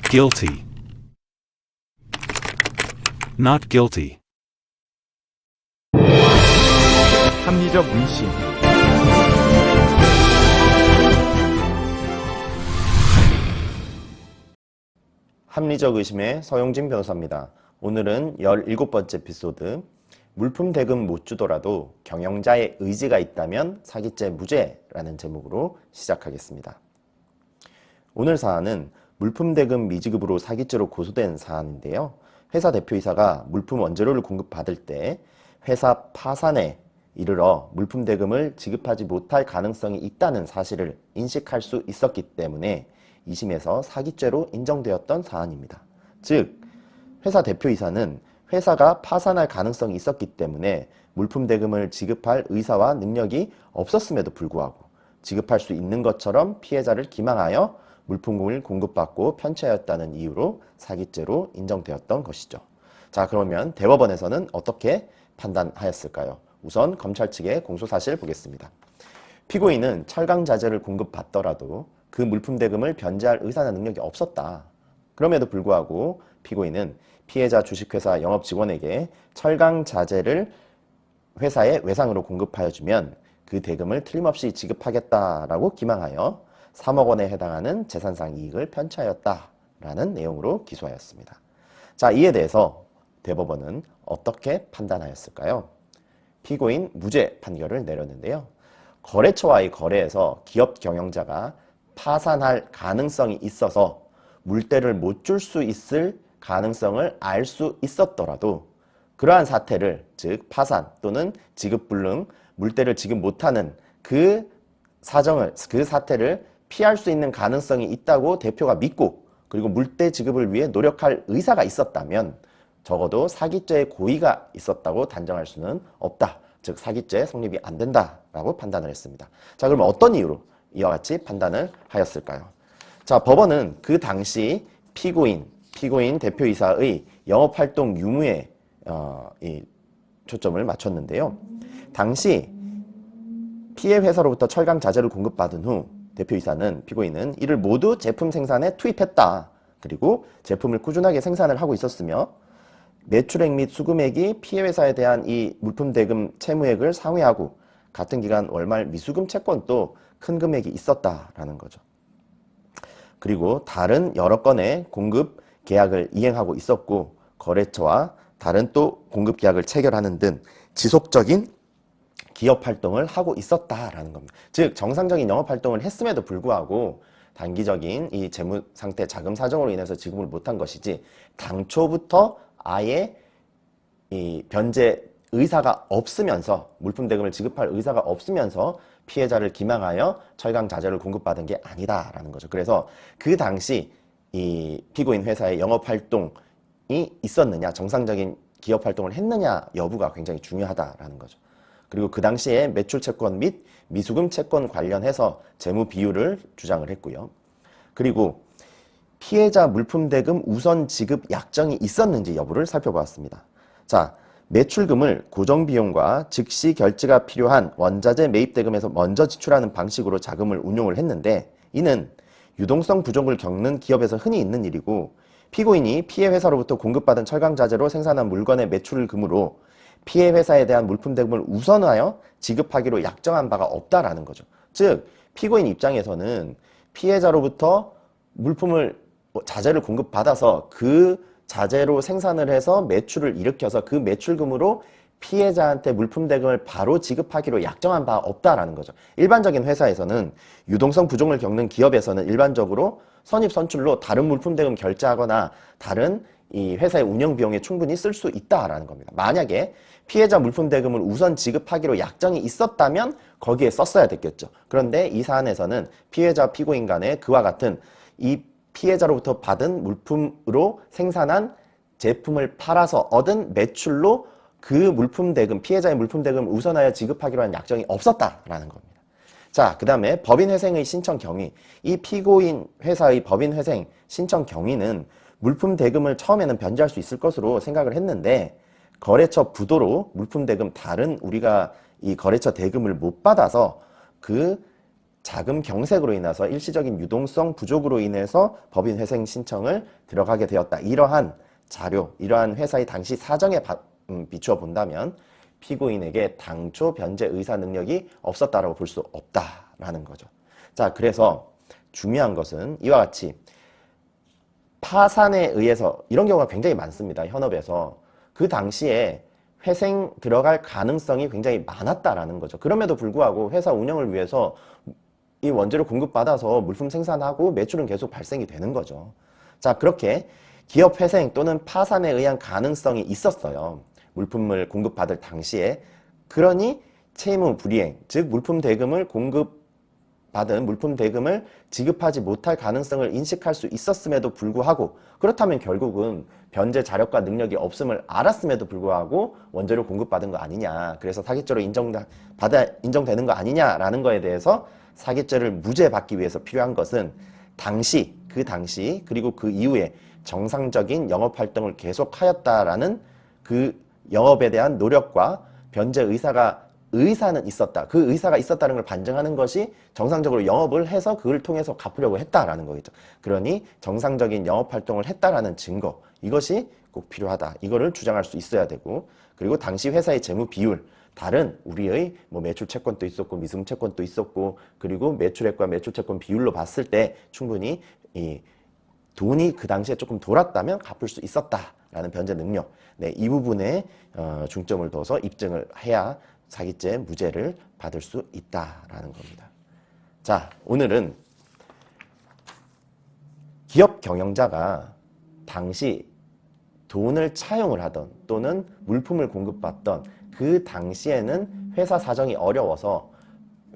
guilty, not guilty, 합리적 의심, 합리적 의심의 서용진 변호사입니다. 오늘은 17번째 에피소드 물품 대금 못 주더라도 경영자의 의지가 있다면 사기죄 무죄라는 제목으로 시작하겠습니다. 오늘 사안은 물품 대금 미지급으로 사기죄로 고소된 사안인데요. 회사 대표이사가 물품 원재료를 공급받을 때 회사 파산에 이르러 물품 대금을 지급하지 못할 가능성이 있다는 사실을 인식할 수 있었기 때문에 2심에서 사기죄로 인정되었던 사안입니다. 즉, 회사 대표이사는 회사가 파산할 가능성이 있었기 때문에 물품 대금을 지급할 의사와 능력이 없었음에도 불구하고 지급할 수 있는 것처럼 피해자를 기망하여 물품을 공급받고 편취하였다는 이유로 사기죄로 인정되었던 것이죠. 자, 그러면 대법원에서는 어떻게 판단하였을까요? 우선 검찰 측의 공소사실 보겠습니다. 피고인은 철강자재를 공급받더라도 그 물품 대금을 변제할 의사나 능력이 없었다. 그럼에도 불구하고 피고인은 피해자 주식회사 영업직원에게 철강자재를 회사에 외상으로 공급하여 주면 그 대금을 틀림없이 지급하겠다라고 기망하여 3억 원에 해당하는 재산상 이익을 편취하였다라는 내용으로 기소하였습니다. 자, 이에 대해서 대법원은 어떻게 판단하였을까요? 피고인 무죄 판결을 내렸는데요. 거래처와의 거래에서 기업 경영자가 파산할 가능성이 있어서 물대를 못 줄 수 있을 가능성을 알 수 있었더라도 그러한 사태를, 즉 파산 또는 지급불능, 물대를 지급 못하는 그 사태를 피할 수 있는 가능성이 있다고 대표가 믿고 그리고 물대 지급을 위해 노력할 의사가 있었다면 적어도 사기죄의 고의가 있었다고 단정할 수는 없다. 즉 사기죄 성립이 안 된다라고 판단을 했습니다. 자, 그럼 어떤 이유로 이와 같이 판단을 하였을까요? 자, 법원은 그 당시 피고인 대표이사의 영업활동 유무에 이 초점을 맞췄는데요. 당시 피해 회사로부터 철강 자재를 공급받은 후 대표이사는 피고인은 이를 모두 제품 생산에 투입했다. 그리고 제품을 꾸준하게 생산을 하고 있었으며 매출액 및 수금액이 피해 회사에 대한 이 물품 대금 채무액을 상회하고 같은 기간 월말 미수금 채권도 큰 금액이 있었다라는 거죠. 그리고 다른 여러 건의 공급 계약을 이행하고 있었고 거래처와 다른 또 공급 계약을 체결하는 등 지속적인 기업 활동을 하고 있었다라는 겁니다. 즉 정상적인 영업 활동을 했음에도 불구하고 단기적인 이 재무 상태 자금 사정으로 인해서 지급을 못한 것이지 당초부터 아예 이 변제 의사가 없으면서 물품 대금을 지급할 의사가 없으면서 피해자를 기망하여 철강 자재를 공급받은 게 아니다라는 거죠. 그래서 그 당시 이 피고인 회사의 영업 활동이 있었느냐, 정상적인 기업 활동을 했느냐 여부가 굉장히 중요하다라는 거죠. 그리고 그 당시에 매출 채권 및 미수금 채권 관련해서 재무 비율을 주장을 했고요. 그리고 피해자 물품 대금 우선 지급 약정이 있었는지 여부를 살펴보았습니다. 자, 매출금을 고정비용과 즉시 결제가 필요한 원자재 매입 대금에서 먼저 지출하는 방식으로 자금을 운용을 했는데 이는 유동성 부족을 겪는 기업에서 흔히 있는 일이고 피고인이 피해 회사로부터 공급받은 철강자재로 생산한 물건의 매출금으로 피해 회사에 대한 물품 대금을 우선하여 지급하기로 약정한 바가 없다라는 거죠. 즉 피고인 입장에서는 피해자로부터 자재를 공급받아서 그 자재로 생산을 해서 매출을 일으켜서 그 매출금으로 피해자한테 물품 대금을 바로 지급하기로 약정한 바 없다라는 거죠. 일반적인 회사에서는 유동성 부족을 겪는 기업에서는 일반적으로 선입선출로 다른 물품 대금 결제하거나 다른 이 회사의 운영 비용에 충분히 쓸 수 있다라는 겁니다. 만약에 피해자 물품 대금을 우선 지급하기로 약정이 있었다면 거기에 썼어야 됐겠죠. 그런데 이 사안에서는 피해자 피고인 간에 그와 같은 이 피해자로부터 받은 물품으로 생산한 제품을 팔아서 얻은 매출로 그 물품 대금, 피해자의 물품 대금을 우선하여 지급하기로 한 약정이 없었다라는 겁니다. 자, 그 다음에 법인회생의 신청 경위. 이 피고인 회사의 법인회생 신청 경위는 물품 대금을 처음에는 변제할 수 있을 것으로 생각을 했는데 거래처 부도로 물품 대금 우리가 이 거래처 대금을 못 받아서 그 자금 경색으로 인해서 일시적인 유동성 부족으로 인해서 법인 회생 신청을 들어가게 되었다. 이러한 자료, 이러한 회사의 당시 사정에 비추어 본다면 피고인에게 당초 변제 의사 능력이 없었다라고 볼 수 없다라는 거죠. 자, 그래서 중요한 것은 이와 같이 파산에 의해서 이런 경우가 굉장히 많습니다. 현업에서 그 당시에 회생 들어갈 가능성이 굉장히 많았다라는 거죠. 그럼에도 불구하고 회사 운영을 위해서 이 원재료 공급받아서 물품 생산하고 매출은 계속 발생이 되는 거죠. 자, 그렇게 기업 회생 또는 파산에 의한 가능성이 있었어요. 물품을 공급받을 당시에. 그러니 채무 불이행, 즉 물품 대금을 공급받은 물품 대금을 지급하지 못할 가능성을 인식할 수 있었음에도 불구하고, 그렇다면 결국은 변제 자력과 능력이 없음을 알았음에도 불구하고 원재료 공급받은 거 아니냐, 그래서 사기죄로 인정되는 거 아니냐라는 거에 대해서 사기죄를 무죄받기 위해서 필요한 것은 그 당시 그리고 그 이후에 정상적인 영업활동을 계속하였다라는 그 영업에 대한 노력과 변제 의사는 있었다. 그 의사가 있었다는 걸 반증하는 것이 정상적으로 영업을 해서 그걸 통해서 갚으려고 했다라는 거겠죠. 그러니 정상적인 영업활동을 했다라는 증거, 이것이 꼭 필요하다. 이거를 주장할 수 있어야 되고, 그리고 당시 회사의 재무 비율, 다른 우리의 뭐 매출 채권도 있었고 미수금 채권도 있었고, 그리고 매출액과 매출 채권 비율로 봤을 때 충분히 이 돈이 그 당시에 조금 돌았다면 갚을 수 있었다라는 변제 능력, 네, 이 부분에 중점을 둬서 입증을 해야 사기죄 무죄를 받을 수 있다라는 겁니다. 자, 오늘은 기업 경영자가 당시 돈을 차용을 하던 또는 물품을 공급받던 그 당시에는 회사 사정이 어려워서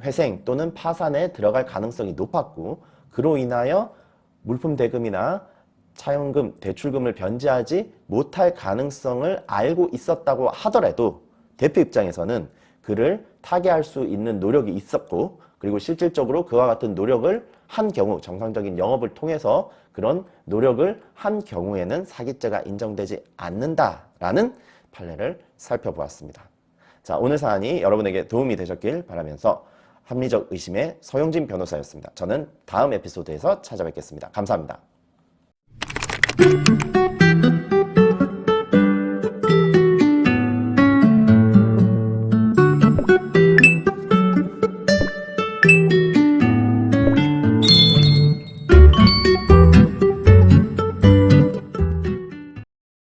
회생 또는 파산에 들어갈 가능성이 높았고, 그로 인하여 물품 대금이나 차용금, 대출금을 변제하지 못할 가능성을 알고 있었다고 하더라도 대표 입장에서는 그를 타개할 수 있는 노력이 있었고, 그리고 실질적으로 그와 같은 노력을 한 경우, 정상적인 영업을 통해서 그런 노력을 한 경우에는 사기죄가 인정되지 않는다라는 판례를 살펴보았습니다. 자, 오늘 사안이 여러분에게 도움이 되셨길 바라면서 합리적 의심의 서용진 변호사였습니다. 저는 다음 에피소드에서 찾아뵙겠습니다. 감사합니다.